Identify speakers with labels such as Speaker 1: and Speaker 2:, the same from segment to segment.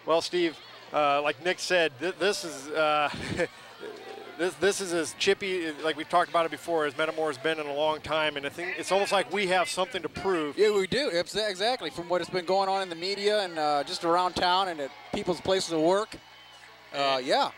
Speaker 1: Well, Steve, like Nick said, this is this is as chippy, like we've talked about it before, as Metamore's been in a long time, and I think it's almost like we have something to prove.
Speaker 2: Yeah, we do, exactly, from what has been going on in the media and just around town and at people's places of work. Yeah,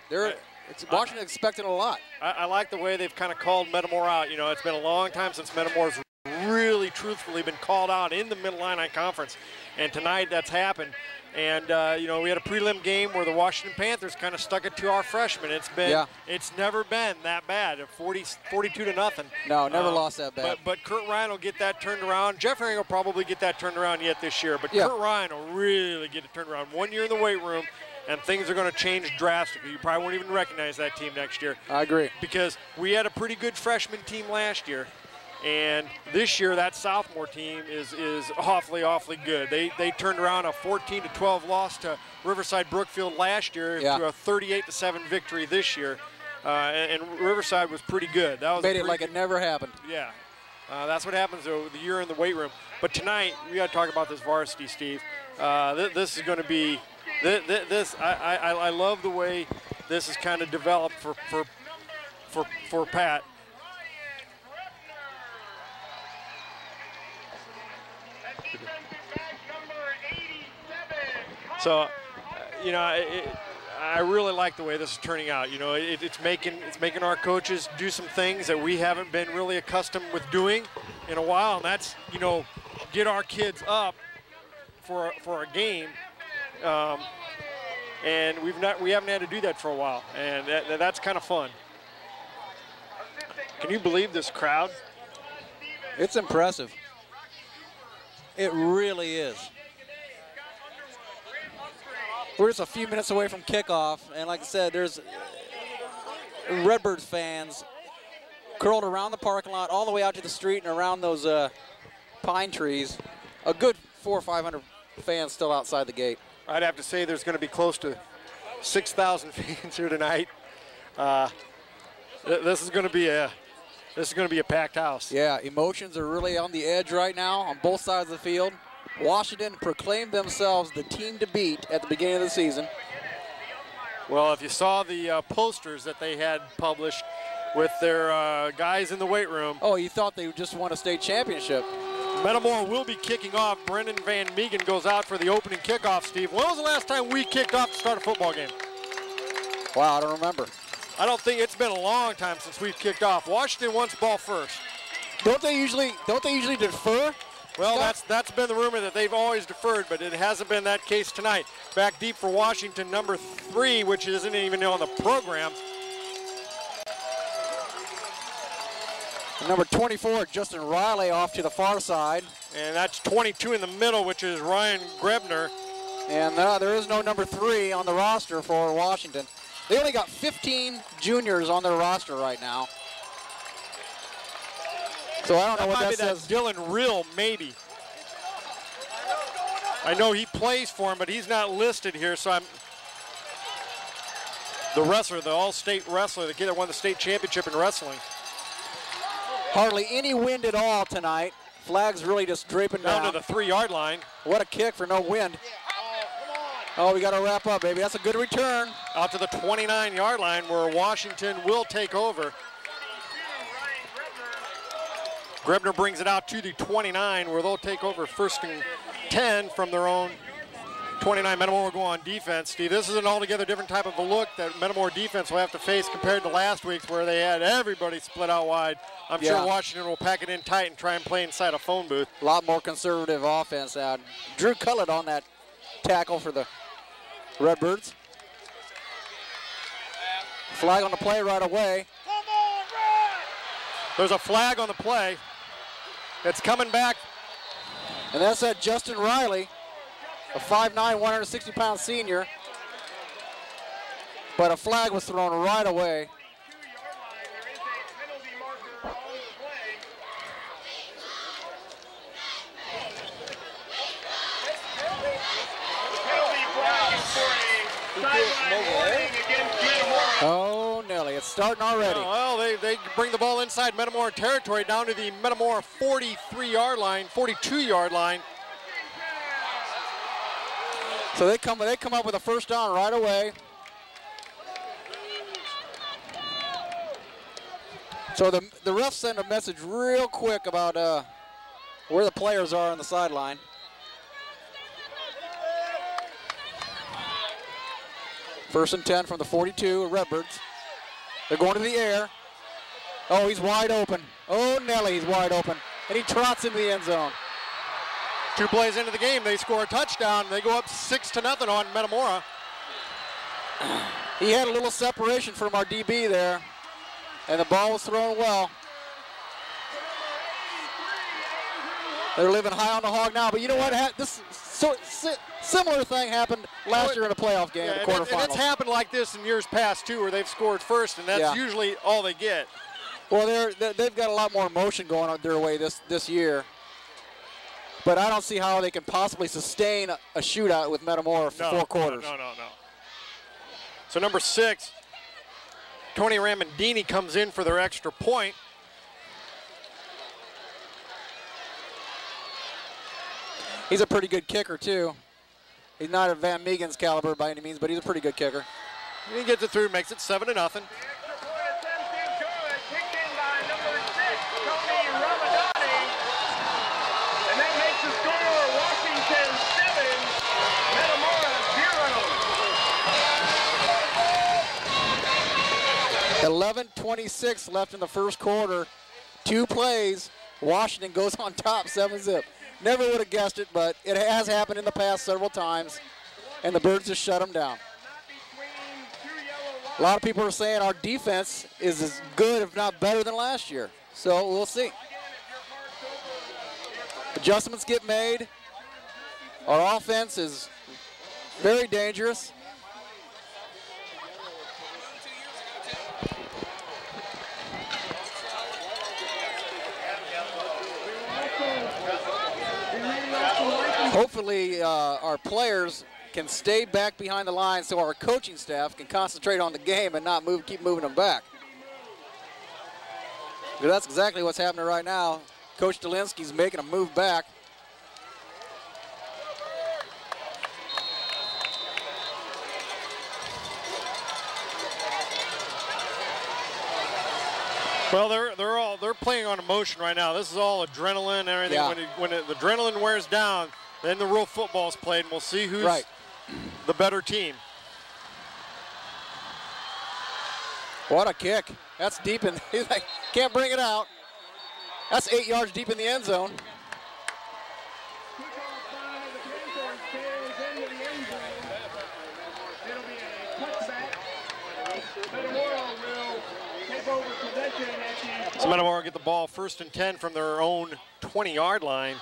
Speaker 2: Washington expected a lot.
Speaker 1: I like the way they've kind of called Metamore out. You know, it's been a long time since Metamore's really truthfully been called out in the Mid-Illini Conference, and tonight that's happened. And, you know, we had a prelim game where the Washington Panthers kind of stuck it to our freshmen. It's never been that bad, 42 to nothing.
Speaker 2: No, never lost that bad.
Speaker 1: But Kurt Ryan will get that turned around. Jeff Herring will probably get that turned around yet this year, but Kurt Ryan will really get it turned around. 1 year in the weight room, and things are going to change drastically. You probably won't even recognize that team next year.
Speaker 2: I agree.
Speaker 1: Because we had a pretty good freshman team last year. And this year, that sophomore team is awfully, awfully good. They turned around a 14-12 loss to Riverside Brookfield last year to a 38-7 victory this year. And Riverside was pretty good. That was
Speaker 2: made it like it never happened.
Speaker 1: Yeah, that's what happens the year in the weight room. But tonight, we got to talk about this varsity, Steve. This is going to be I love the way this is kind of developed for Pat. So, you know, I really like the way this is turning out. You know, it's making our coaches do some things that we haven't been really accustomed with doing in a while, and that's, you know, get our kids up for a game, and we haven't had to do that for a while, and that's kind of fun. Can you believe this crowd?
Speaker 2: It's impressive. It really is. We're just a few minutes away from kickoff, and like I said, there's Redbirds fans curled around the parking lot, all the way out to the street and around those pine trees. A good 400 or 500 fans still outside the gate.
Speaker 1: I'd have to say there's going to be close to 6,000 fans here tonight. This is going to be a packed house.
Speaker 2: Yeah, emotions are really on the edge right now on both sides of the field. Washington proclaimed themselves the team to beat at the beginning of the season.
Speaker 1: Well, if you saw the posters that they had published with their guys in the weight room.
Speaker 2: Oh, you thought they just won a state championship.
Speaker 1: Metamore will be kicking off. Brendan Van Meegen goes out for the opening kickoff, Steve. When was the last time we kicked off to start a football game?
Speaker 2: Wow, I don't remember.
Speaker 1: I don't think it's been a long time since we've kicked off. Washington wants ball first.
Speaker 2: Don't they usually defer?
Speaker 1: Well, that's been the rumor that they've always deferred, but it hasn't been that case tonight. Back deep for Washington, number 3, which isn't even on the program.
Speaker 2: Number 24, Justin Riley, off to the far side.
Speaker 1: And that's 22 in the middle, which is Ryan Grebner.
Speaker 2: And there is no number 3 on the roster for Washington. They only got 15 juniors on their roster right now. So I don't know what that says.
Speaker 1: Dylan Rill, maybe. I know he plays for him, but he's not listed here, so the wrestler, the all-state wrestler, the kid that won the state championship in wrestling.
Speaker 2: Hardly any wind at all tonight. Flags really just draping down.
Speaker 1: Down to the 3-yard line.
Speaker 2: What a kick for no wind. Oh, we got to wrap up, baby. That's a good return.
Speaker 1: Out to the 29-yard line where Washington will take over. Grebner brings it out to the 29 where they'll take over 1st and 10 from their own 29. Metamore will go on defense. Steve, this is an altogether different type of a look that Metamore defense will have to face compared to last week's where they had everybody split out wide. I'm sure Washington will pack it in tight and try and play inside a phone booth.
Speaker 2: A lot more conservative offense. Drew Cullett on that tackle for the Redbirds. Flag on the play right away.
Speaker 1: There's a flag on the play. It's coming back.
Speaker 2: And that's Justin Riley, a 5'9", 160-pound senior. But a flag was thrown right away. Oh, Nelly, it's starting already.
Speaker 1: Well, they bring the ball inside Metamore territory down to the Metamore 43-yard line, 42-yard line.
Speaker 2: So they come up with a first down right away. So the refs send a message real quick about where the players are on the sideline. First and 10 from the 42, Redbirds. They're going to the air. Oh, he's wide open. Oh, Nelly, he's wide open. And he trots into the end zone.
Speaker 1: 2 plays into the game, they score a touchdown. They go up 6-0 on Metamora.
Speaker 2: He had a little separation from our DB there, and the ball was thrown well. They're living high on the hog now, but you know what? Similar thing happened last year in a playoff game, in the quarterfinals.
Speaker 1: And it's happened like this in years past, too, where they've scored first, and that's usually all they get.
Speaker 2: Well, they've got a lot more emotion going on their way this year. But I don't see how they can possibly sustain a shootout with Metamora for 4 quarters.
Speaker 1: No. So number 6, Tony Ramandini comes in for their extra point.
Speaker 2: He's a pretty good kicker, too. He's not at Van Meegen's caliber by any means, but he's a pretty good kicker.
Speaker 1: He gets it through, makes it 7-0.
Speaker 2: Metamora 11:26 left in the first quarter. 2 plays. Washington goes on top, 7-zip. Never would have guessed it, but it has happened in the past several times, and the Birds just shut them down. A lot of people are saying our defense is as good, if not better, than last year. So we'll see. Adjustments get made. Our offense is very dangerous. Hopefully our players can stay back behind the line so our coaching staff can concentrate on the game and not keep moving them back. Because that's exactly what's happening right now. Coach Delinsky's making a move back.
Speaker 1: Well, they're playing on emotion right now. This is all adrenaline and everything.
Speaker 2: Yeah.
Speaker 1: When the adrenaline wears down, then the real football's played, and we'll see who's the better team.
Speaker 2: What a kick. That's deep in, he's like, can't bring it out. That's 8 yards deep in the end zone.
Speaker 1: So Metamora get the ball 1st and 10 from their own 20-yard line.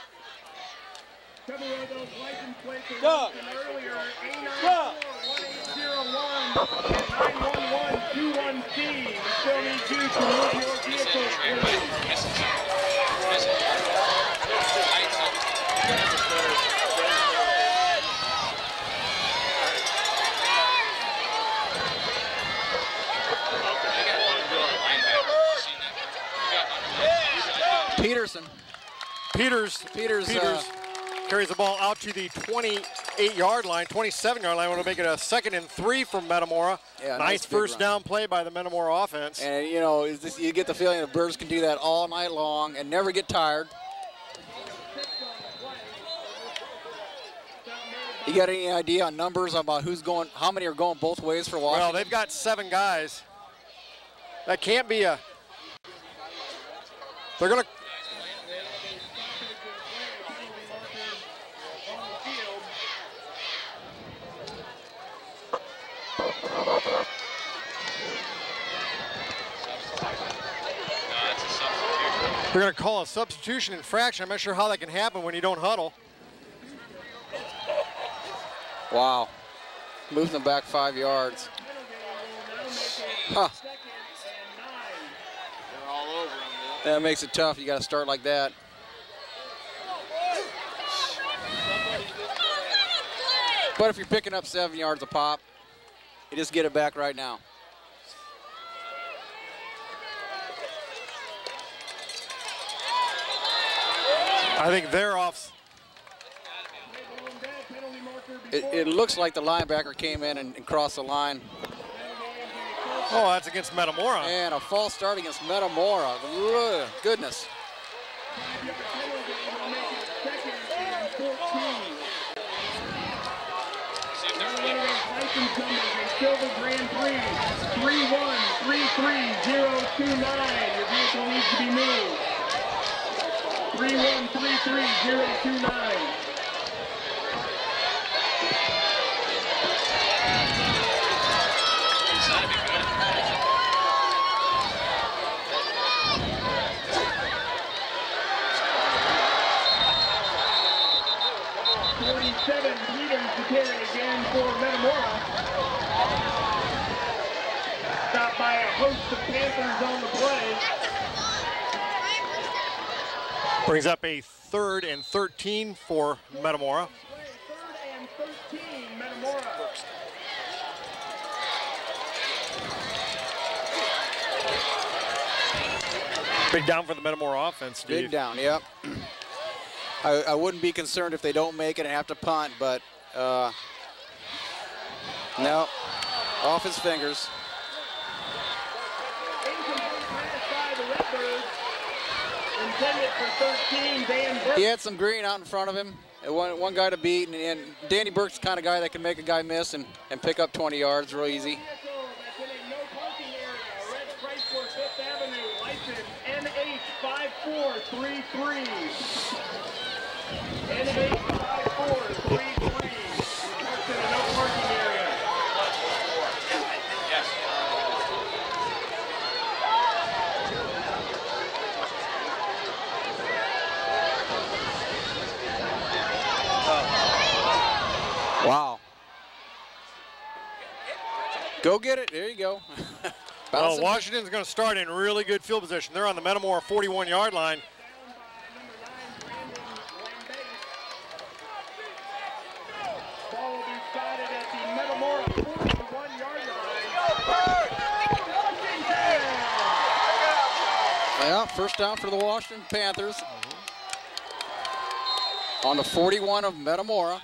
Speaker 2: Go.
Speaker 1: Peters carries the ball out to the 28-yard line, 27-yard line. Want to make it a 2nd and 3 from Metamora.
Speaker 2: Yeah,
Speaker 1: nice first down play by the Metamora offense.
Speaker 2: And you know, you get the feeling the Birds can do that all night long and never get tired. You got any idea on numbers about how many are going both ways for Washington?
Speaker 1: Well, they've got 7 guys. That can't be a. They're going to. They're going to call a substitution infraction. I'm not sure how that can happen when you don't huddle.
Speaker 2: Wow. Moves them back 5 yards. Huh. That makes it tough. You got to start like that. But if you're picking up 7 yards a pop, you just get it back right now.
Speaker 1: I think they're off.
Speaker 2: It looks like the linebacker came in and crossed the line.
Speaker 1: Oh, that's against Metamora.
Speaker 2: And a false start against Metamora. Ugh, goodness.
Speaker 3: Silver Grand Prix 3133029. Your vehicle needs to be moved. 3133029. Meters to carry again for Metamora. Stopped by a host of Panthers on the play.
Speaker 1: Brings up a 3rd and 13 for Metamora.
Speaker 3: 3rd and 13, Metamora.
Speaker 1: Big down for the Metamora offense, Steve.
Speaker 2: Big down, yep. I wouldn't be concerned if they don't make it and have to punt, but no, off his fingers.
Speaker 3: Intended for 13, Dan Burke.
Speaker 2: He had some green out in front of him, and one guy to beat, and Danny Burke's the kind of guy that can make a guy miss and pick up 20 yards real easy.
Speaker 3: That's in a no parking area. Red Chrysler, 5th Avenue, license NH5433. NH5433. Parked in a no parking area. Yes.
Speaker 2: Wow. Go get it. There you go.
Speaker 1: Well, Washington's going to start in really good field position. They're on the Metamora 41-yard line.
Speaker 3: Ball will be spotted at the Metamora 41-yard line.
Speaker 2: Yeah, first down for the Washington Panthers. On the 41 of Metamora.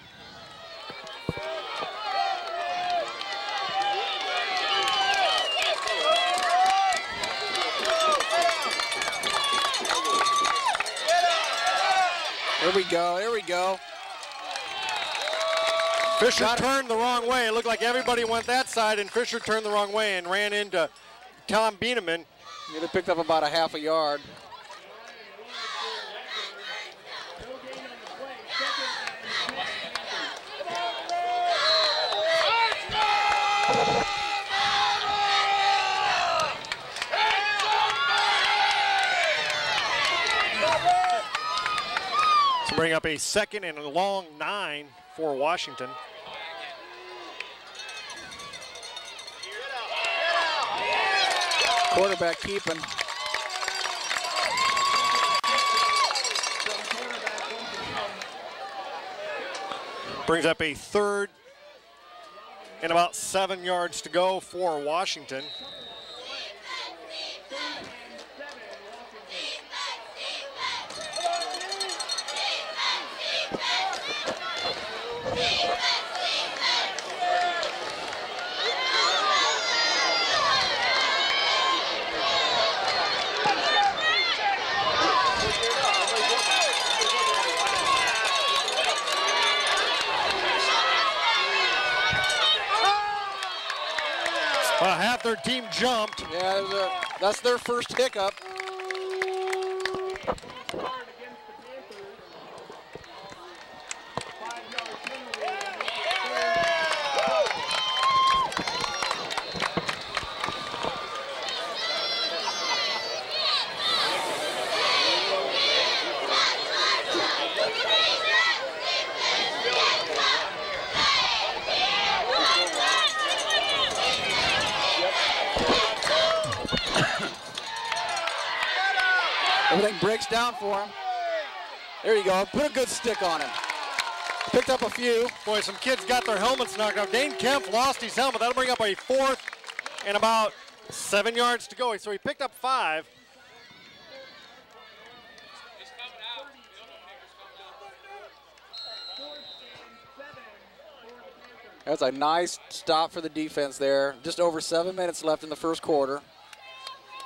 Speaker 2: Here we go, here we go.
Speaker 1: Fisher turned the wrong way. It looked like everybody went that side, and Fisher turned the wrong way and ran into Tom Bieneman.
Speaker 2: Yeah, they picked up about a half a yard.
Speaker 1: So bring up a 2nd and a long 9 for Washington.
Speaker 2: Quarterback keeping.
Speaker 1: Brings up a 3rd and about 7 yards to go for Washington. Well, half their team jumped.
Speaker 2: Yeah, that's their first hiccup. Everything breaks down for him. There you go. Put a good stick on him. Picked up a few.
Speaker 1: Boy, some kids got their helmets knocked out. Dane Kempf lost his helmet. That'll bring up a 4th and about 7 yards to go. So he picked up 5.
Speaker 2: That's a nice stop for the defense there. Just over 7 minutes left in the first quarter.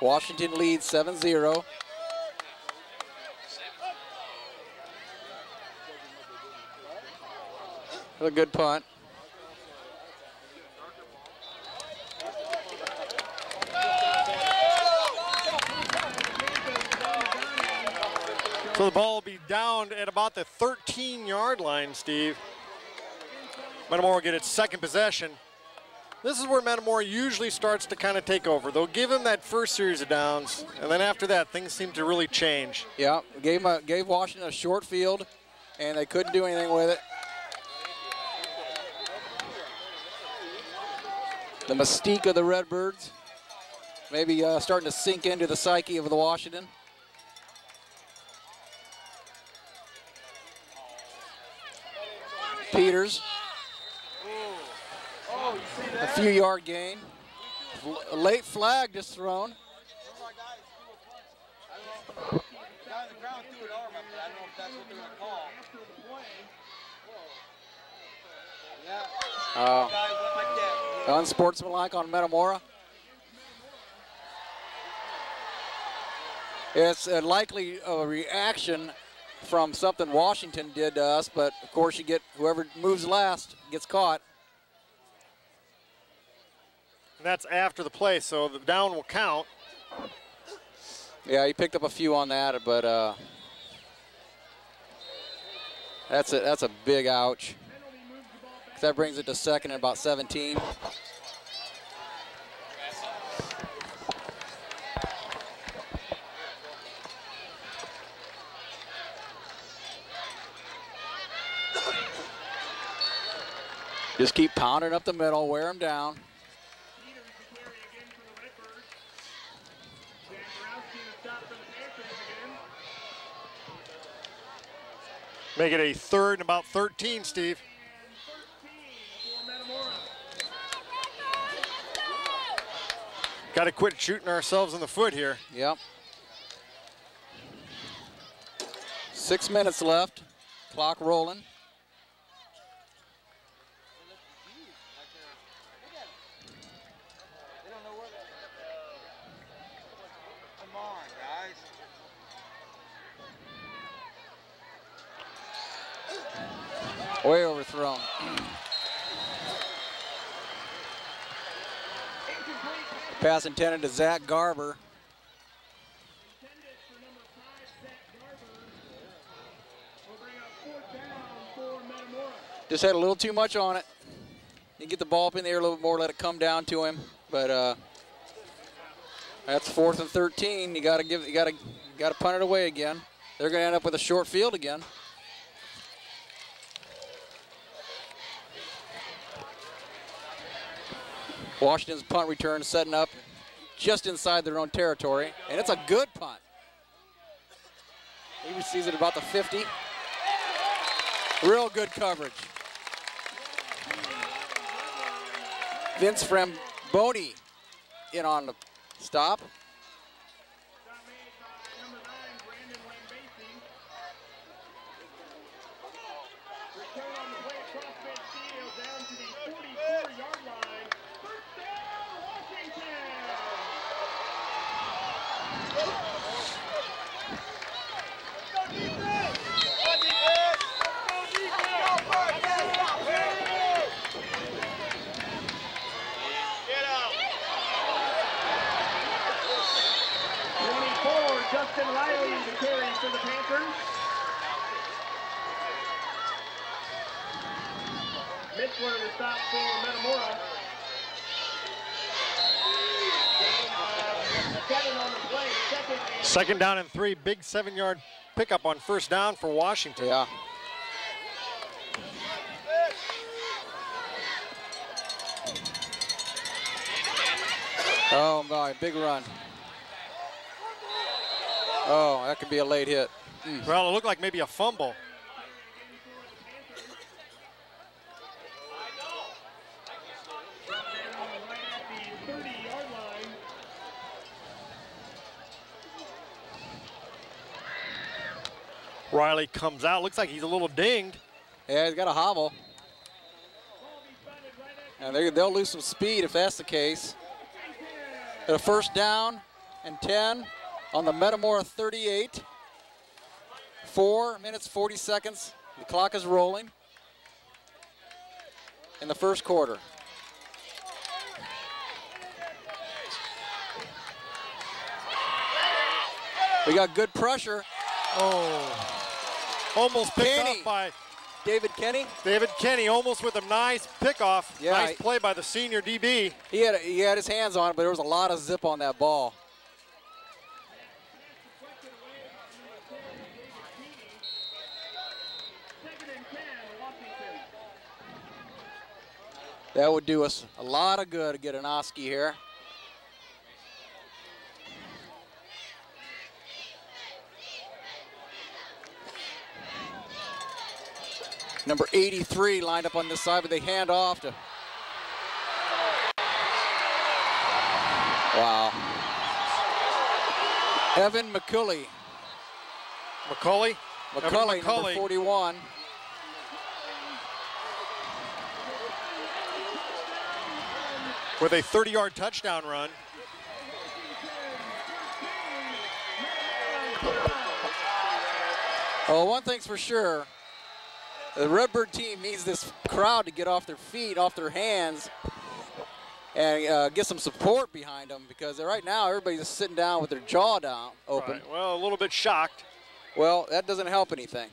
Speaker 2: Washington leads 7-0. A good punt.
Speaker 1: So the ball will be down at about the 13-yard line, Steve. Metamora will get its second possession. This is where Metamora usually starts to kind of take over. They'll give him that first series of downs, and then after that, things seem to really change.
Speaker 2: Yeah, gave Washington a short field, and they couldn't do anything with it. The mystique of the Redbirds maybe starting to sink into the psyche of the Washington. Peters, a few yard gain. A late flag just thrown. Unsportsmanlike on Metamora. It's likely a reaction from something Washington did to us, but of course you get whoever moves last gets caught.
Speaker 1: And that's after the play, so the down will count.
Speaker 2: Yeah, he picked up a few on that, but that's a big ouch. That brings it to second and about 17. Just keep pounding up the middle, wear them down.
Speaker 1: Make it a third and about 13, Steve. Got to quit shooting ourselves in the foot here.
Speaker 2: Yep. 6 minutes left, clock rolling. Way overthrown. Pass intended to Zach Garber. Just had a little too much on it. You get the ball up in the air a little bit more, let it come down to him. But that's 4th and 13. You gotta punt it away again. They're gonna end up with a short field again. Washington's punt return setting up just inside their own territory, and it's a good punt. He receives it about the 50. Real good coverage. Vince Framboni in on the stop.
Speaker 3: For the Panthers. Mitzler to stop for Metamora. 7 on the play.
Speaker 1: Second down and 3. Big 7-yard pickup on first down for Washington.
Speaker 2: Yeah. Oh my, big run. Oh, that could be a late hit.
Speaker 1: Well, it looked like maybe a fumble. Riley comes out. Looks like he's a little dinged.
Speaker 2: Yeah, he's got a hobble. And they'll lose some speed if that's the case. A first down and 10 on the Metamora 38. 4 minutes, 40 seconds. The clock is rolling in the first quarter. We got good pressure.
Speaker 1: Oh, almost picked off by
Speaker 2: David Kenny.
Speaker 1: David Kenny, almost with a nice pickoff.
Speaker 2: Yeah,
Speaker 1: nice play by the senior DB.
Speaker 2: He had his hands on it, but there was a lot of zip on that ball. That would do us a lot of good to get an Oski here. Number 83 lined up on this side, but they hand off to. Wow. Evan McCulley.
Speaker 1: McCulley,
Speaker 2: number 41.
Speaker 1: With a 30-yard touchdown run.
Speaker 2: Well, one thing's for sure. The Redbird team needs this crowd to get off their feet, off their hands, and get some support behind them, because right now everybody's just sitting down with their jaw down, open.
Speaker 1: Right. Well, a little bit shocked.
Speaker 2: Well, that doesn't help anything.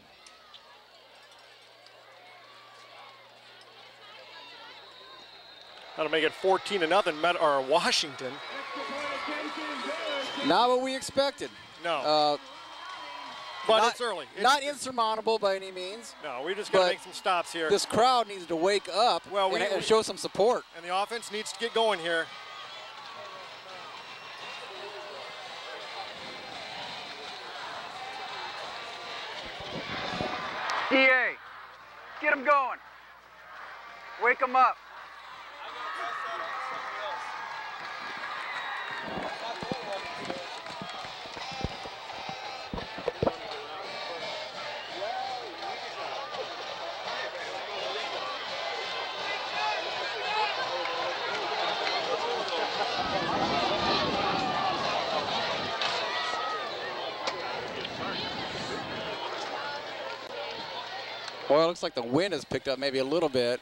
Speaker 1: That'll make it 14-0 or Washington.
Speaker 2: Not what we expected.
Speaker 1: No. But
Speaker 2: not,
Speaker 1: it's early.
Speaker 2: Not insurmountable by any means.
Speaker 1: No, we just got to make some stops here.
Speaker 2: This crowd needs to wake up and show some support.
Speaker 1: And the offense needs to get going here.
Speaker 4: DA, get them going. Wake them up.
Speaker 2: Well, it looks like the wind has picked up maybe a little bit.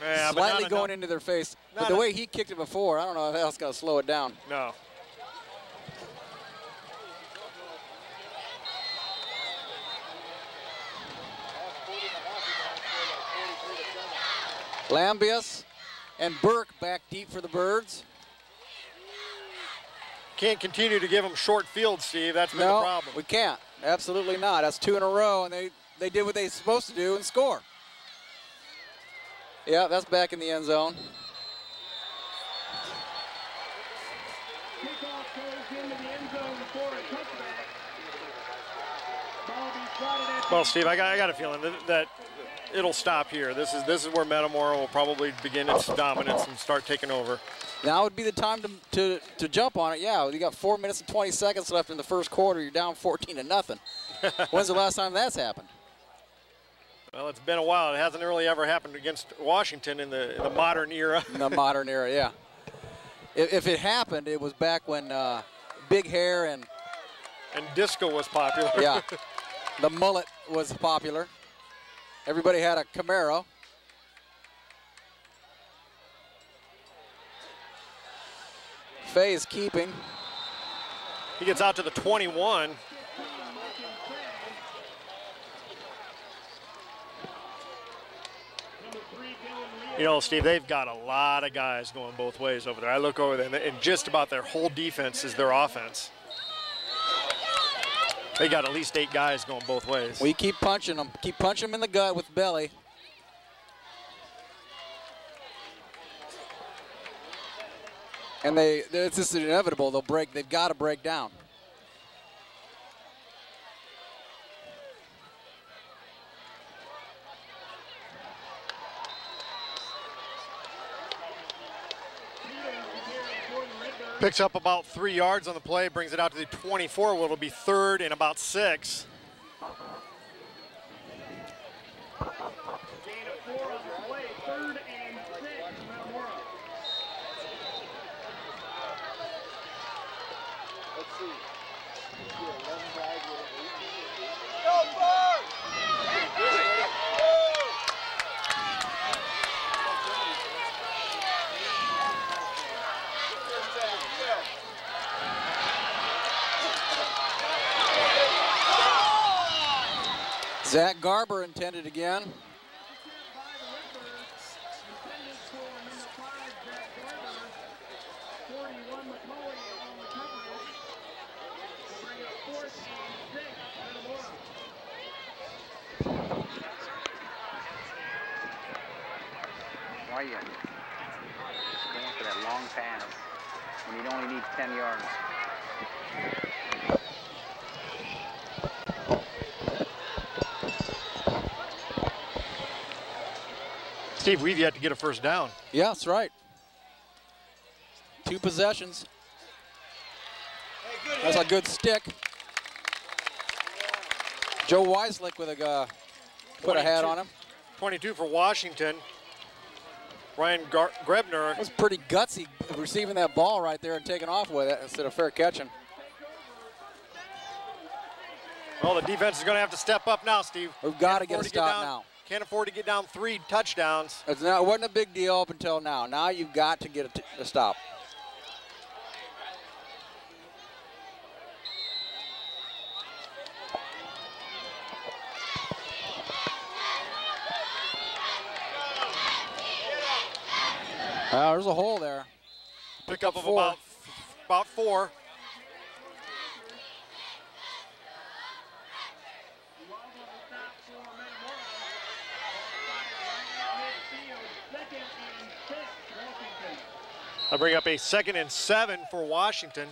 Speaker 1: Yeah,
Speaker 2: slightly going into their face. But the way he kicked it before, I don't know if that's going to slow it down.
Speaker 1: No.
Speaker 2: Lambius and Burke back deep for the Birds.
Speaker 1: Can't continue to give them short fields, Steve. That's been the problem.
Speaker 2: We can't. Absolutely not. That's 2 in a row, and they did what they're supposed to do and score. Yeah, that's back in the end zone.
Speaker 1: Well, Steve, I got a feeling that it'll stop here. This is where Metamora will probably begin its dominance and start taking over.
Speaker 2: Now would be the time to jump on it. Yeah, you got 4 minutes and 20 seconds left in the first quarter. You're down 14-0. When's the last time that's happened?
Speaker 1: Well, it's been a while. It hasn't really ever happened against Washington in the modern era.
Speaker 2: In the modern era, yeah. If it happened, it was back when big hair and
Speaker 1: disco was popular.
Speaker 2: Yeah, the mullet was popular. Everybody had a Camaro. Fay is keeping.
Speaker 1: He gets out to the 21. You know, Steve, they've got a lot of guys going both ways over there. I look over there, and just about their whole defense is their offense. They got at least 8 guys going both ways.
Speaker 2: We keep punching them. Keep punching them in the gut with belly. And it's just inevitable. They'll break. They've got to break down.
Speaker 1: Picks up about 3 yards on the play, brings it out to the 24, where it'll be 3rd and about 6.
Speaker 3: Gain of 4 on the play, 3rd and 6.
Speaker 2: Zach Garber intended again.
Speaker 4: Why are you just going for that long pass when you only need 10 yards?
Speaker 1: Steve, we've yet to get a first down.
Speaker 2: Yeah, that's right. 2 possessions. That's a good stick. Joe Weislick with a put a hat on him.
Speaker 1: 22 for Washington. Ryan Grebner.
Speaker 2: Was pretty gutsy receiving that ball right there and taking off with it instead of fair catching.
Speaker 1: Well, the defense is going to have to step up now, Steve.
Speaker 2: We've got to get a stop now.
Speaker 1: Can't afford to get down 3 touchdowns.
Speaker 2: It wasn't a big deal up until now. Now you've got to get a stop. There's a hole there.
Speaker 1: Pick up of about 4. I'll bring up a 2nd and 7 for Washington.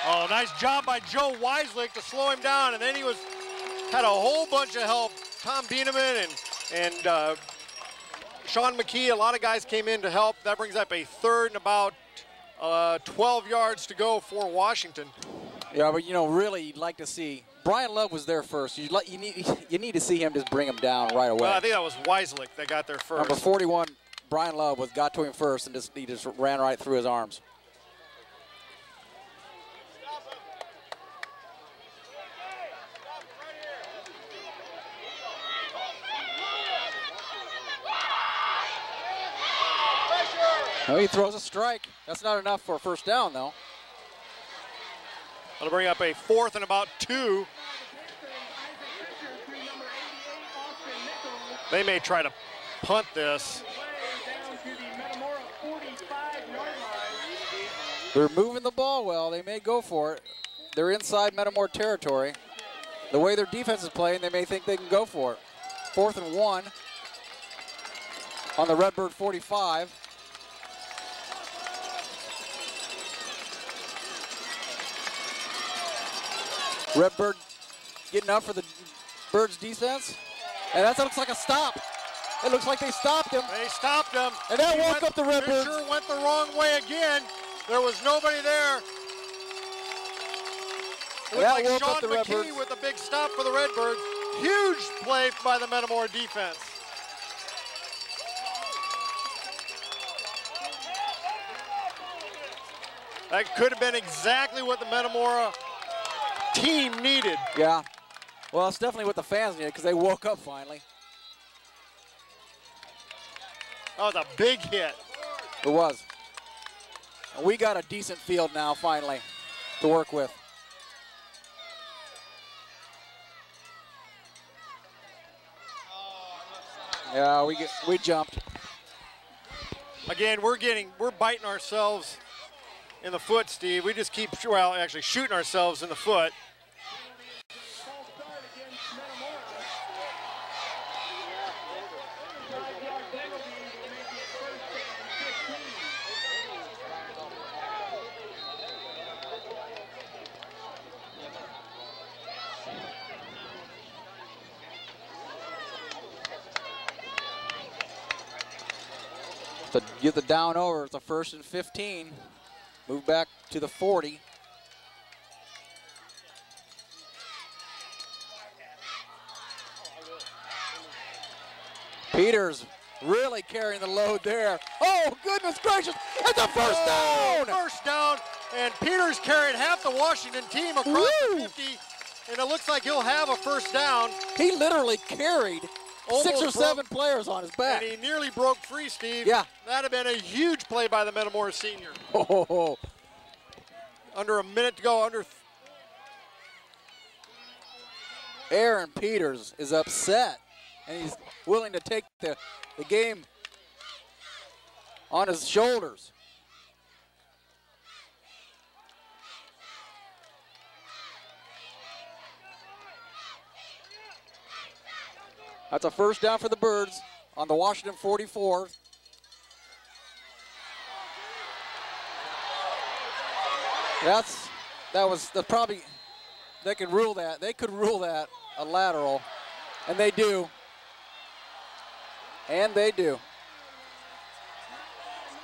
Speaker 1: Oh, nice job by Joe Weislick to slow him down, and then he had a whole bunch of help. Tom Bieneman and Sean McKee, a lot of guys came in to help. That brings up a 3rd and about 12 yards to go for Washington.
Speaker 2: Yeah, but really you'd like to see Brian Love was there first. You need to see him just bring him down right away.
Speaker 1: Well, I think that was Weislick that got there first.
Speaker 2: Number 41, Brian Love got to him first and he just ran right through his arms. No, he throws a strike. That's not enough for a first down, though.
Speaker 1: That'll bring up a 4th and about 2. They may try to punt this.
Speaker 2: They're moving the ball well. They may go for it. They're inside Metamora territory. The way their defense is playing, they may think they can go for it. 4th and 1 on the Redbird 45. Redbird getting up for the Birds defense. And that looks like a stop. It looks like they stopped him.
Speaker 1: They stopped him.
Speaker 2: And that woke up the Redbirds.
Speaker 1: Fisher went the wrong way again. There was nobody there. It looked like Sean McKee with a big stop for the Redbirds. Huge play by the Metamora defense. That could have been exactly what the Metamora team needed.
Speaker 2: Yeah. Well, it's definitely what the fans needed because they woke up finally.
Speaker 1: That was a big hit.
Speaker 2: It was. And we got a decent field now finally to work with. Yeah, we jumped.
Speaker 1: Again, we're biting ourselves in the foot, Steve. We just keep, well, actually shooting ourselves in the foot.
Speaker 2: To get the down over, it's a 1st and 15. Move back to the 40. Peters really carrying the load there. Oh, goodness gracious, it's a first down!
Speaker 1: First down, and Peters carried half the Washington team across the 50, and it looks like he'll have a first down.
Speaker 2: He literally carried 6 or 7 players on his back.
Speaker 1: And he nearly broke free, Steve.
Speaker 2: Yeah.
Speaker 1: That'd have been a huge play by the Metamora senior.
Speaker 2: Oh.
Speaker 1: Under a minute to go,
Speaker 2: Aaron Peters is upset, and he's willing to take the game on his shoulders. That's a first down for the Birds on the Washington 44. They could rule that a lateral, and they do.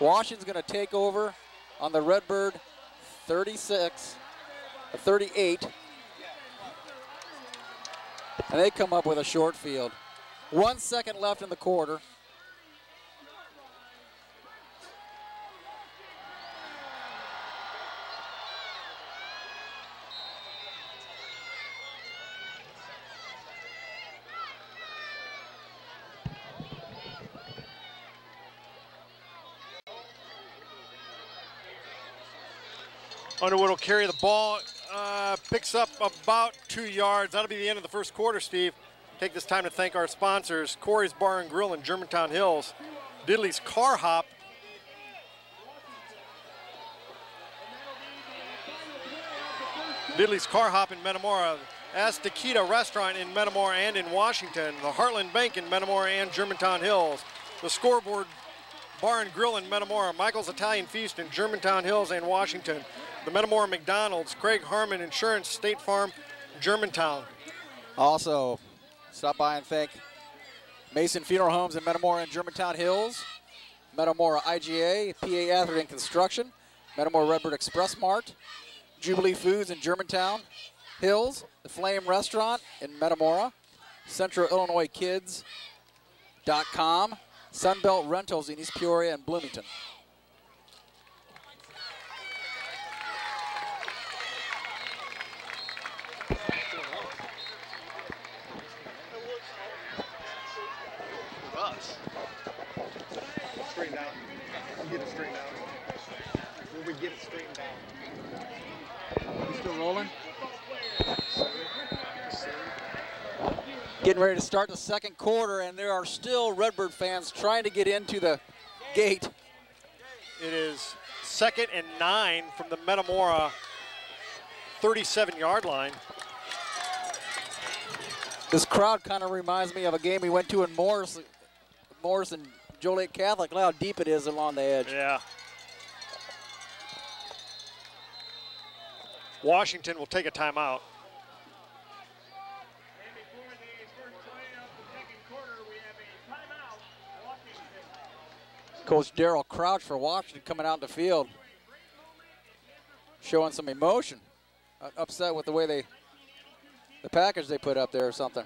Speaker 2: Washington's going to take over on the Redbird 38, and they come up with a short field. 1 second left in the quarter.
Speaker 1: Underwood will carry the ball, picks up about 2 yards. That'll be the end of the first quarter, Steve. Take this time to thank our sponsors, Corey's Bar and Grill in Germantown Hills, Diddley's Car Hop, in Metamora, Aztequita Restaurant in Metamora and in Washington, the Heartland Bank in Metamora and Germantown Hills, the Scoreboard Bar and Grill in Metamora, Michael's Italian Feast in Germantown Hills and Washington, the Metamora McDonald's, Craig Harmon Insurance, State Farm, Germantown.
Speaker 2: Also, stop by and thank Mason Funeral Homes in Metamora and Germantown Hills, Metamora IGA, PA Atherton and Construction, Metamora Redbird Express Mart, Jubilee Foods in Germantown Hills, the Flame Restaurant in Metamora, Central Illinois Kids.com, Sunbelt Rentals in East Peoria and Bloomington.
Speaker 5: Straightened out. We'll get it straightened out. When we get it straightened out.
Speaker 2: You still rolling? Getting ready to start the second quarter, and there are still Redbird fans trying to get into the gate.
Speaker 1: It is 2nd and 9 from the Metamora 37-yard line.
Speaker 2: This crowd kind of reminds me of a game we went to in Morris and Joliet Catholic. Look how deep it is along the edge.
Speaker 1: Yeah. Washington will take a timeout.
Speaker 2: Coach Darrell Crouch for Washington coming out in the field, showing some emotion. Upset with the way the package they put up there or something.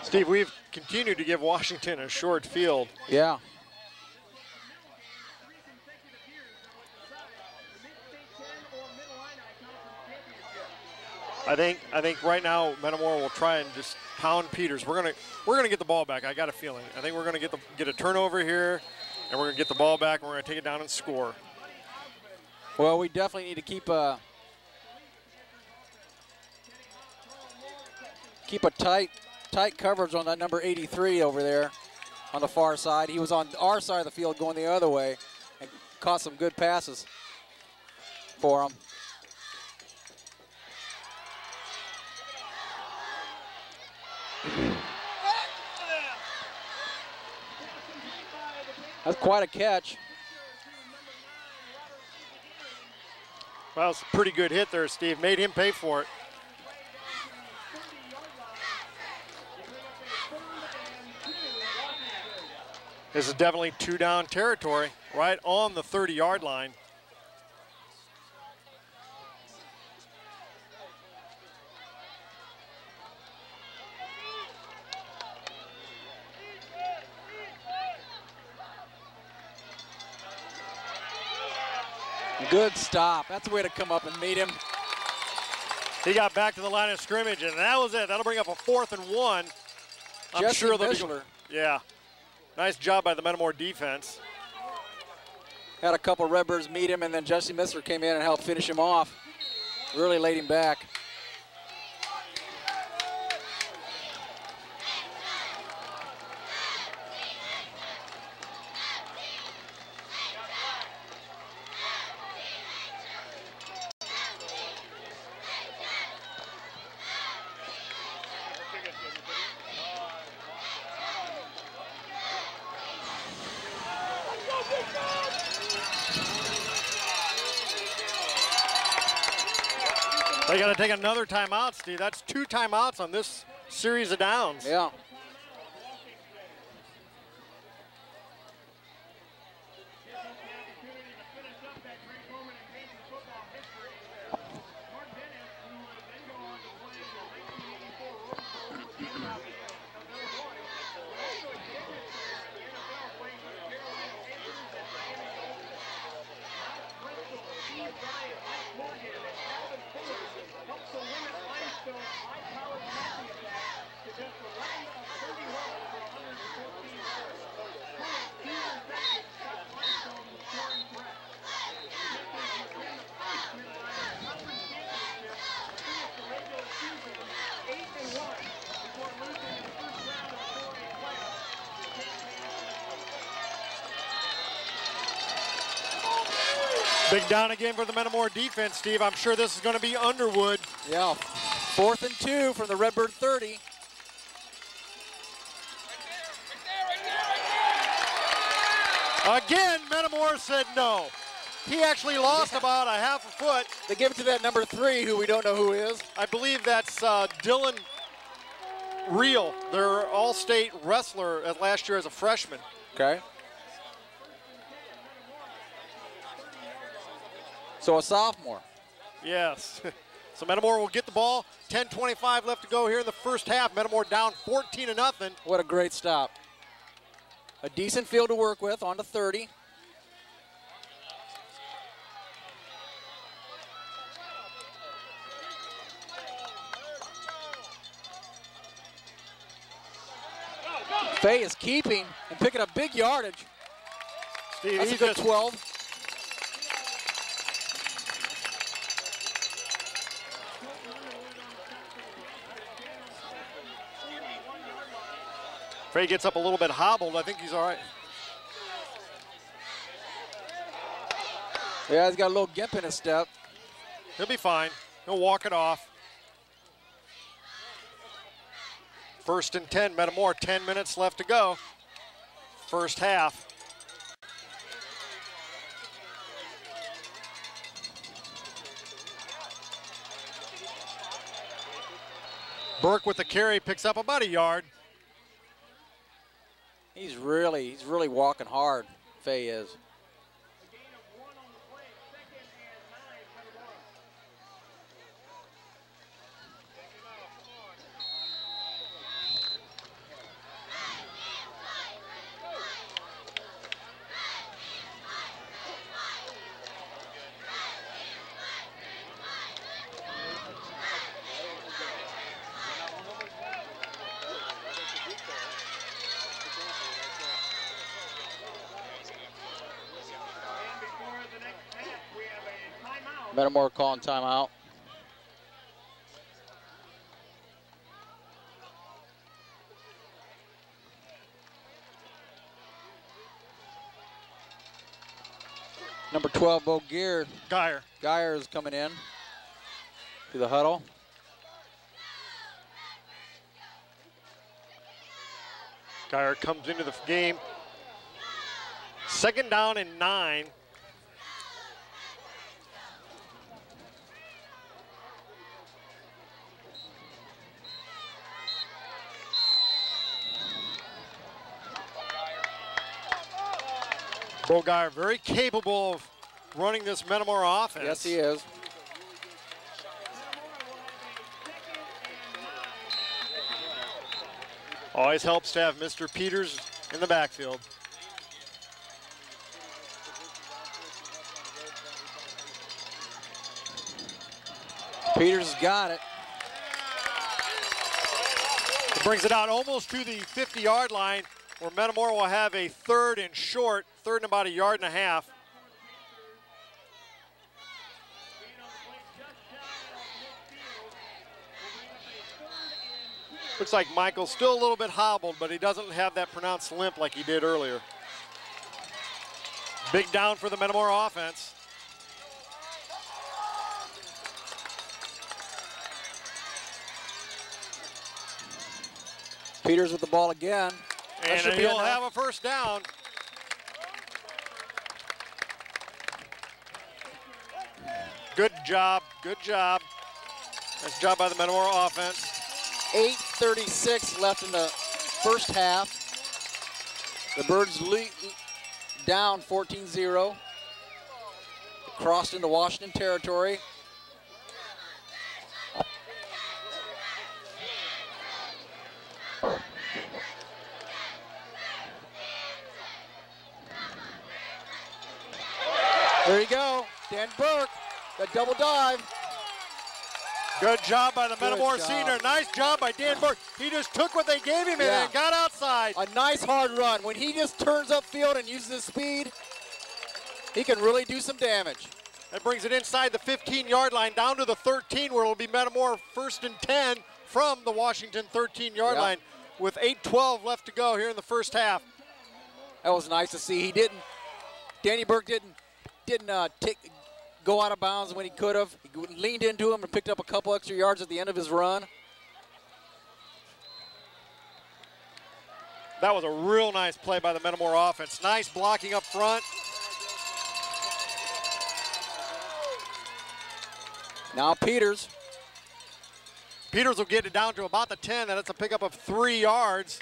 Speaker 1: Steve, we've continued to give Washington a short field.
Speaker 2: Yeah.
Speaker 1: I think right now Metamora will try and just pound Peters. We're gonna get the ball back. I got a feeling. I think we're gonna get a turnover here, and we're gonna get the ball back, and we're gonna take it down and score.
Speaker 2: Well, we definitely need to keep a tight coverage on that number 83 over there on the far side. He was on our side of the field going the other way and caught some good passes for him. That's quite a catch.
Speaker 1: Well, it's a pretty good hit there, Steve. Made him pay for it. This is definitely 2-down territory, right on the 30-yard line.
Speaker 2: Good stop. That's the way to come up and meet him.
Speaker 1: He got back to the line of scrimmage, and that was it. That'll bring up a 4th and 1. I'm sure they'll be. Yeah. Nice job by the Metamora defense.
Speaker 2: Had a couple Redbirds meet him, and then Jesse Misler came in and helped finish him off. Really laid him back.
Speaker 1: They got to take another timeout, Steve. That's 2 timeouts on this series of downs.
Speaker 2: Yeah.
Speaker 1: Big down again for the Metamora defense, Steve. I'm sure this is going to be Underwood.
Speaker 2: Yeah, 4th and 2 from the Redbird 30.
Speaker 1: Again, Metamora said no. He actually lost about a half a foot.
Speaker 2: They give it to that number 3, who we don't know who is.
Speaker 1: I believe that's Dylan Reel, their all-state wrestler at last year as a freshman.
Speaker 2: Okay. So a sophomore.
Speaker 1: Yes. So Metamora will get the ball. 10:25 left to go here in the first half. Metamora down 14-0.
Speaker 2: What a great stop. A decent field to work with, on to 30. Fay is keeping and picking up big yardage.
Speaker 1: Steve,
Speaker 2: that's a good 12.
Speaker 1: Fay gets up a little bit hobbled. I think he's all right.
Speaker 2: Yeah, he's got a little gimp in his step.
Speaker 1: He'll be fine. He'll walk it off. 1st and 10, Metamora, 10 minutes left to go. First half. Burke with the carry, picks up about a yard.
Speaker 2: He's really walking hard, Fay is. Metamora calling timeout. Number 12, Bo Gear. Geyer is coming in to the huddle.
Speaker 1: Geyer comes into the game. 2nd down and 9. Bo Geyer very capable of running this Metamora offense.
Speaker 2: Yes, he is.
Speaker 1: Always helps to have Mr. Peters in the backfield.
Speaker 2: Peters got it.
Speaker 1: It brings it out almost to the 50-yard line, where Metamora will have a third and short, third and about a yard and a half. Looks like Michael's still a little bit hobbled, but he doesn't have that pronounced limp like he did earlier. Big down for the Metamora offense.
Speaker 2: Peters with the ball again.
Speaker 1: And he'll have a first down. Good job, good job. Nice job by the Metamora offense.
Speaker 2: 8:36 left in the first half. The Birds down 14-0. Crossed into Washington territory. There you go, Dan Burke, that double dive.
Speaker 1: Good job by the Metamora senior. Nice job by Dan Burke. He just took what they gave him and got outside.
Speaker 2: A nice hard run. When he just turns upfield and uses his speed, he can really do some damage.
Speaker 1: That brings it inside the 15-yard line down to the 13, where it'll be Metamora 1st and 10 from the Washington 13-yard line with 8:12 left to go here in the first half.
Speaker 2: That was nice to see. Danny Burke didn't go out of bounds when he could have. He leaned into him and picked up a couple extra yards at the end of his run.
Speaker 1: That was a real nice play by the Metamora offense. Nice blocking up front.
Speaker 2: Now Peters.
Speaker 1: Peters will get it down to about the 10. That's a pickup of 3 yards.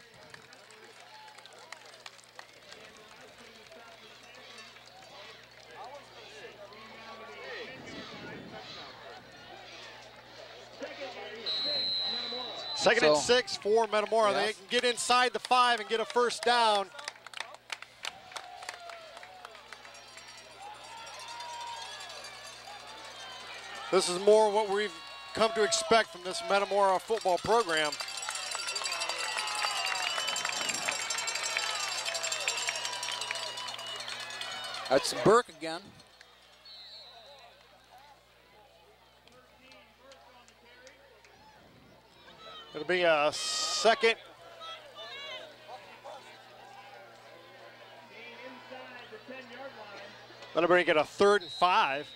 Speaker 1: Second and 6 for Metamora. They can get inside the 5 and get a first down. This is more what we've come to expect from this Metamora football program.
Speaker 2: That's Burke again.
Speaker 1: It'll be a second. That'll bring it a 3rd and 5.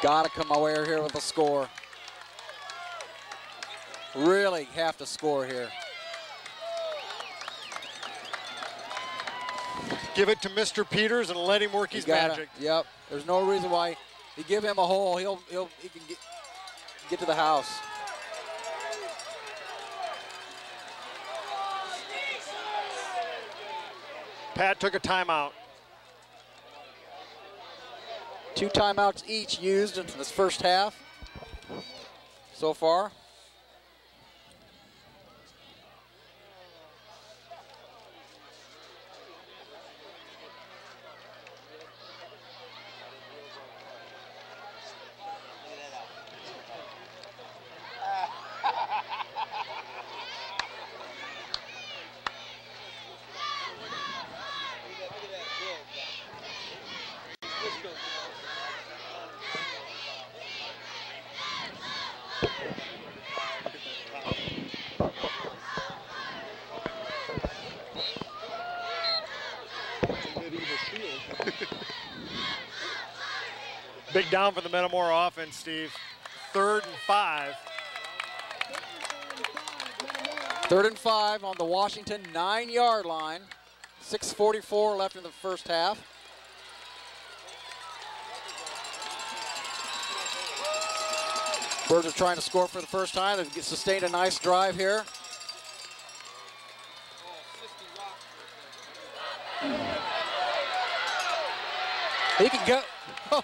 Speaker 2: Gotta come away here with a score. Really have to score here.
Speaker 1: Give it to Mr. Peters and let him work his magic.
Speaker 2: Yep. There's no reason why you give him a hole. He can get to the house.
Speaker 1: Pat took a timeout.
Speaker 2: 2 timeouts each used in this first half so far.
Speaker 1: Big down for the Metamora offense, Steve. 3rd and 5.
Speaker 2: 3rd and 5 on the Washington 9-yard line. 6:44 left in the first half. Birds are trying to score for the first time. They've sustained a nice drive here. He can go.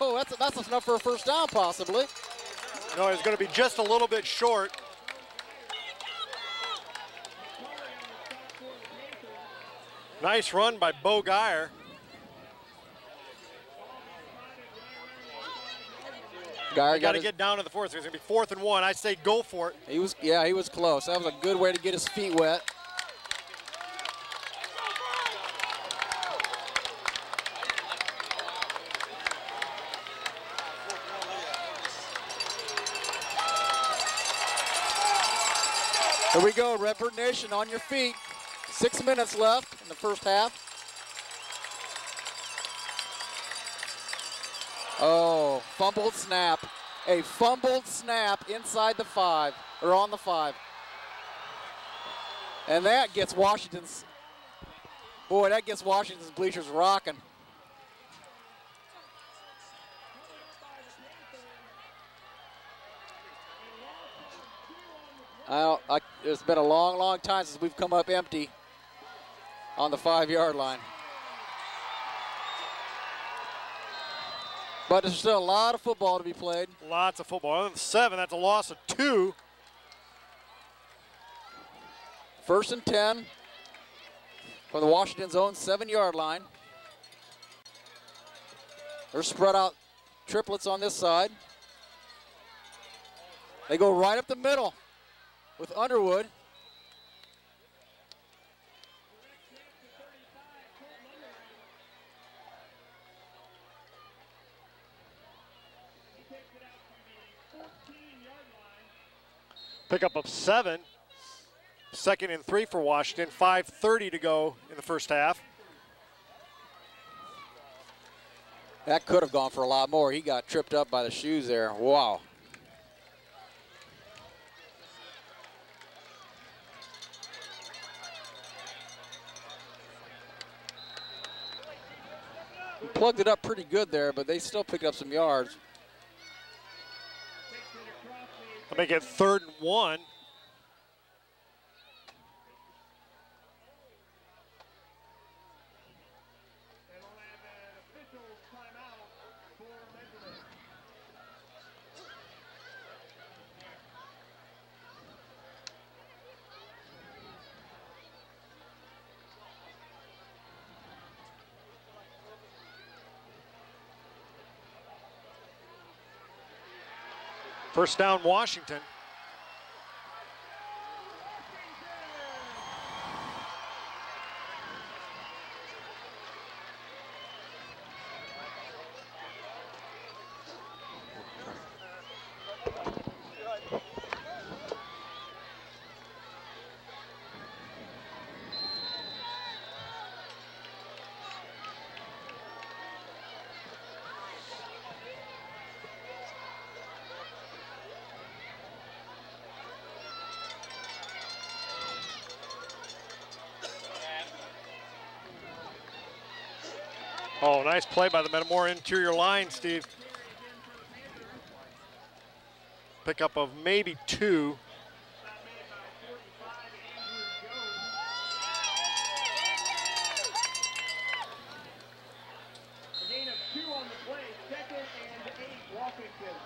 Speaker 2: Oh, that's enough for a first down, possibly.
Speaker 1: No, it's going to be just a little bit short. Nice run by Bo Geyer.
Speaker 2: Guy
Speaker 1: got to get down to the fourth. It's going to be 4th and 1. I say go for it.
Speaker 2: He was close. That was a good way to get his feet wet. Here we go, Redbird Nation, on your feet. 6 minutes left in the first half. Oh, fumbled snap. A fumbled snap inside the 5, or on the 5. And that gets Washington's bleachers rocking. It's been a long, long time since we've come up empty on the 5-yard line. But there's still a lot of football to be played.
Speaker 1: Lots of football. Other than 7, that's a loss of 2.
Speaker 2: 1st and 10 from the Washington's own 7-yard line. They're spread out triplets on this side. They go right up the middle with Underwood.
Speaker 1: Pickup of 7. 2nd and 3 for Washington. 5:30 to go in the first half.
Speaker 2: That could have gone for a lot more. He got tripped up by the shoes there. Wow. He plugged it up pretty good there, but they still picked up some yards.
Speaker 1: I'll make it 3rd and 1. First down, Washington. Oh, nice play by the Metamora interior line, Steve. Pickup of maybe 2.
Speaker 3: A gain of 2 on the play, 2nd and 8, Washington.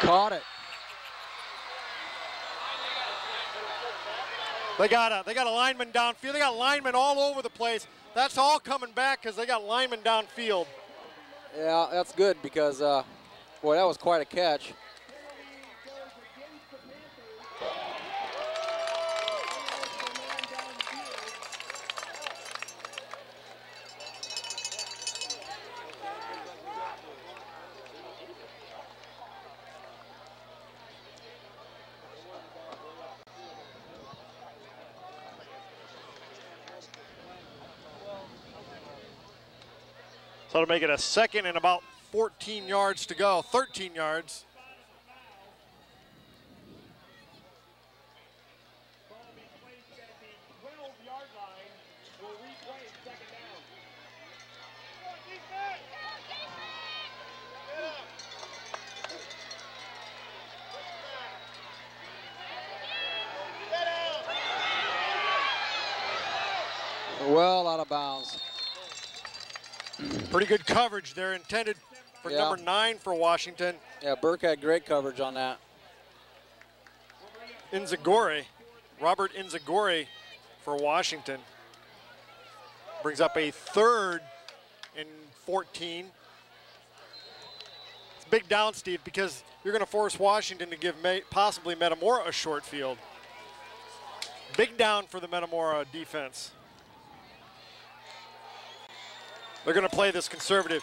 Speaker 2: Caught it.
Speaker 1: They got a lineman downfield. They got linemen all over the place. That's all coming back because they got linemen downfield.
Speaker 2: Yeah, that's good because, boy, that was quite a catch.
Speaker 1: So to make it a 2nd and about 14 yards to go, 13 yards.
Speaker 3: Ball will be placed at the 12-yard line. Will replay 2nd down.
Speaker 2: Well out of bounds.
Speaker 1: Pretty good coverage there, intended for number 9 for Washington.
Speaker 2: Yeah, Burke had great coverage on that.
Speaker 1: Inzaguri, Robert Inzaguri for Washington. Brings up a 3rd and 14. It's a big down, Steve, because you're going to force Washington to give possibly Metamora a short field. Big down for the Metamora defense. They're going to play this conservative.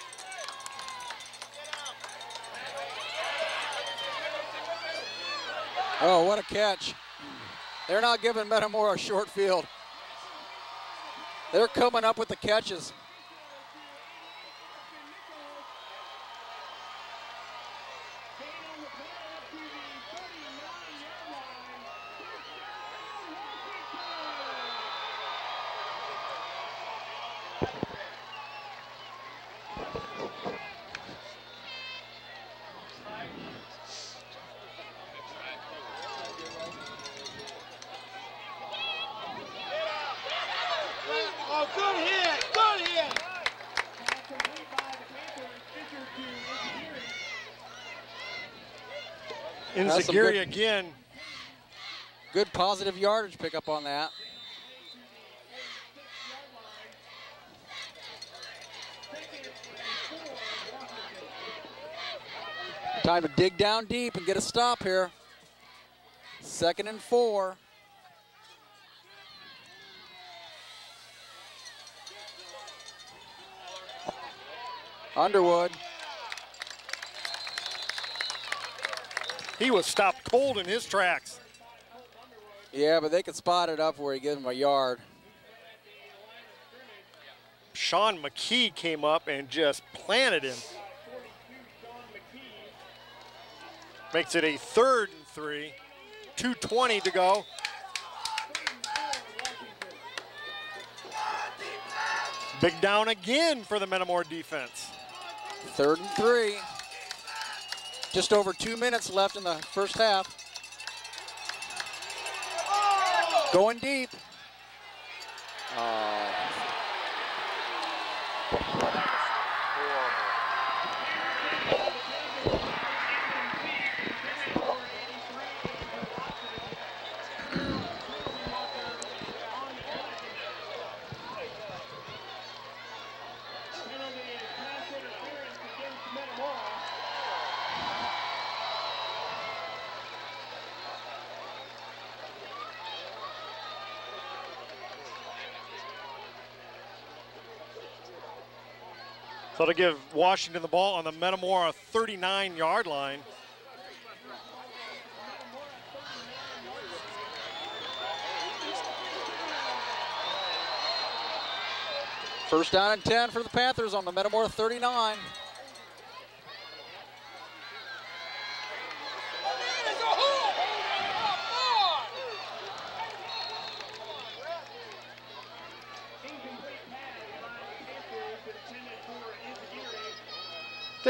Speaker 2: Oh, what a catch. They're not giving Metamora a short field. They're coming up with the catches.
Speaker 1: Inzaguri again.
Speaker 2: Good positive yardage pickup on that. Time to dig down deep and get a stop here. 2nd and 4. Underwood.
Speaker 1: He was stopped cold in his tracks.
Speaker 2: Yeah, but they could spot it up where he gives him a yard.
Speaker 1: Sean McKee came up and just planted him. Makes it a 3rd and 3. 2:20 to go. Big down again for the Metamora defense.
Speaker 2: 3rd and 3. Just over 2 minutes left in the first half. Going deep.
Speaker 1: So to give Washington the ball on the Metamora 39-yard line.
Speaker 2: First down and 10 for the Panthers on the Metamora 39.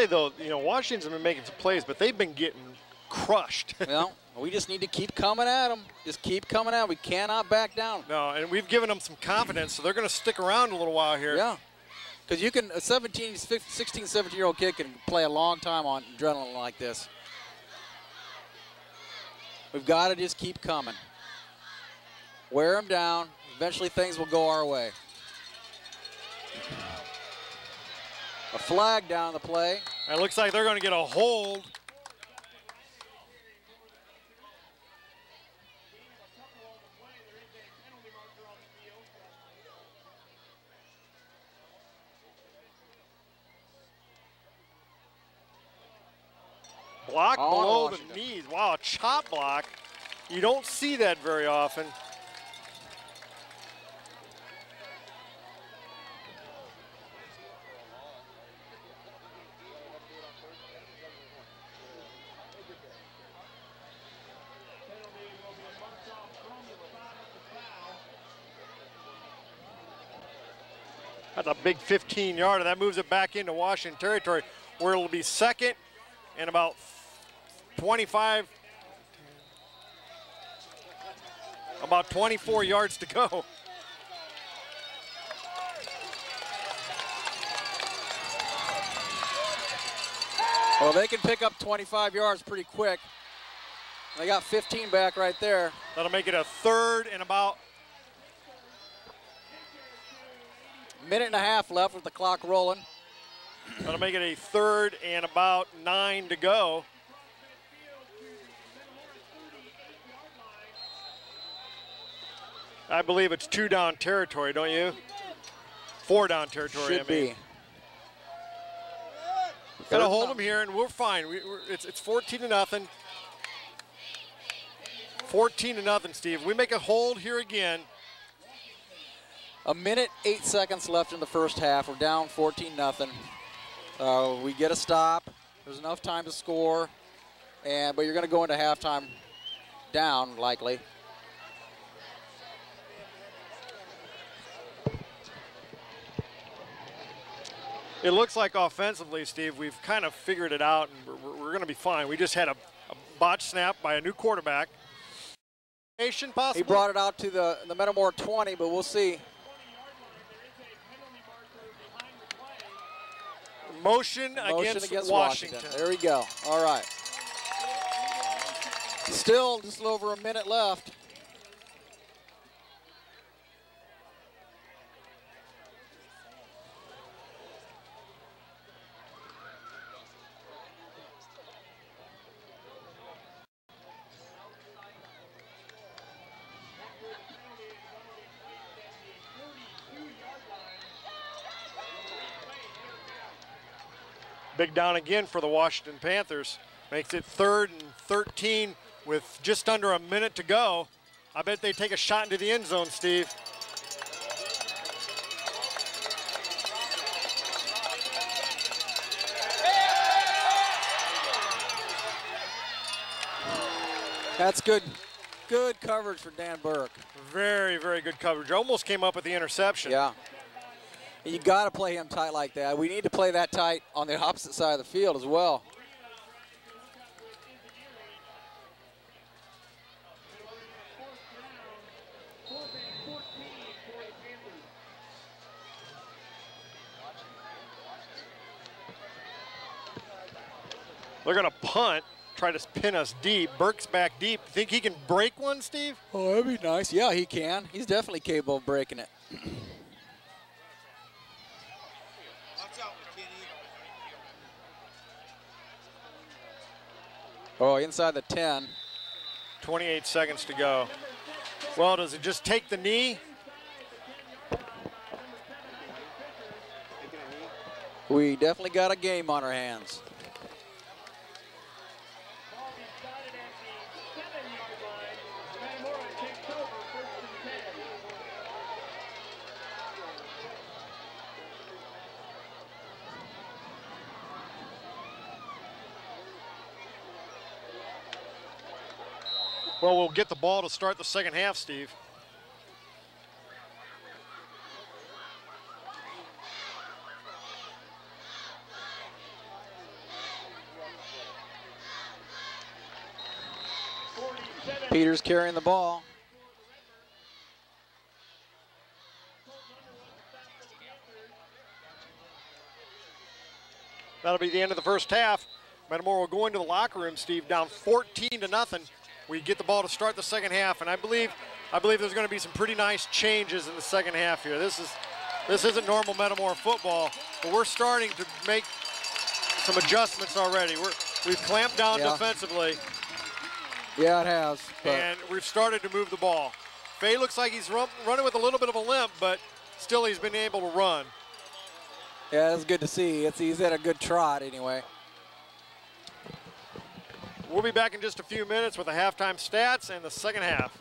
Speaker 1: Though, you know, Washington's been making some plays, but they've been getting crushed.
Speaker 2: Well, we just need to keep coming at them. Just keep coming at them. We cannot back down.
Speaker 1: No, and we've given them some confidence, so they're going to stick around a little while here.
Speaker 2: Yeah, because you can, a 16, 17-year-old kid can play a long time on adrenaline like this. We've got to just keep coming. Wear them down. Eventually things will go our way. A flag down the play.
Speaker 1: It looks like they're going to get a hold. Block below the knees. Wow, a chop block. You don't see that very often. That's a big 15-yarder. That moves it back into Washington territory, where it'll be 2nd and about 25, about 24 yards to go.
Speaker 2: Well, they can pick up 25 yards pretty quick. They got 15 back right there.
Speaker 1: That'll make it a 3rd and about.
Speaker 2: Minute and a half left with the clock rolling.
Speaker 1: That'll make it a 3rd and about 9 to go. I believe it's 2 down territory, don't you? 4 down territory.
Speaker 2: Should be.
Speaker 1: Gotta hold them here, and we're fine. It's 14 to nothing. 14 to nothing, Steve. We make a hold here again.
Speaker 2: A minute, 8 seconds left in the first half. We're down 14-0. We get a stop. There's enough time to score, but you're going to go into halftime down, likely.
Speaker 1: It looks like offensively, Steve, we've kind of figured it out, and we're going to be fine. We just had a botch snap by a new quarterback.
Speaker 2: He brought it out to the Metamora 20, but we'll see.
Speaker 1: Motion against Washington.
Speaker 2: There we go. All right. Still just a little over a minute left.
Speaker 1: Big down again for the Washington Panthers. Makes it 3rd and 13 with just under a minute to go. I bet they take a shot into the end zone, Steve.
Speaker 2: That's good. Good coverage for Dan Burke.
Speaker 1: Very, very good coverage. Almost came up with the interception.
Speaker 2: Yeah. You got to play him tight like that. We need to play that tight on the opposite side of the field as well.
Speaker 1: They're going to punt, try to pin us deep. Burke's back deep. Think he can break one, Steve?
Speaker 2: Oh, that'd be nice. Yeah, he can. He's definitely capable of breaking it. Oh, inside the 10.
Speaker 1: 28 seconds to go. Well, does it just take the knee?
Speaker 2: We definitely got a game on our hands.
Speaker 1: Well, we'll get the ball to start the second half, Steve.
Speaker 2: Peters carrying the ball.
Speaker 1: That'll be the end of the first half. Metamora will go into the locker room, Steve, down 14-0. We get the ball to start the second half, and I believe there's going to be some pretty nice changes in the second half here. This isn't normal Metamora football, but we're starting to make some adjustments already. We've clamped down defensively.
Speaker 2: Yeah, it has.
Speaker 1: And we've started to move the ball. Fay looks like he's running with a little bit of a limp, but still he's been able to run.
Speaker 2: Yeah, that's good to see. He's at a good trot anyway.
Speaker 1: We'll be back in just a few minutes with the halftime stats and the second half.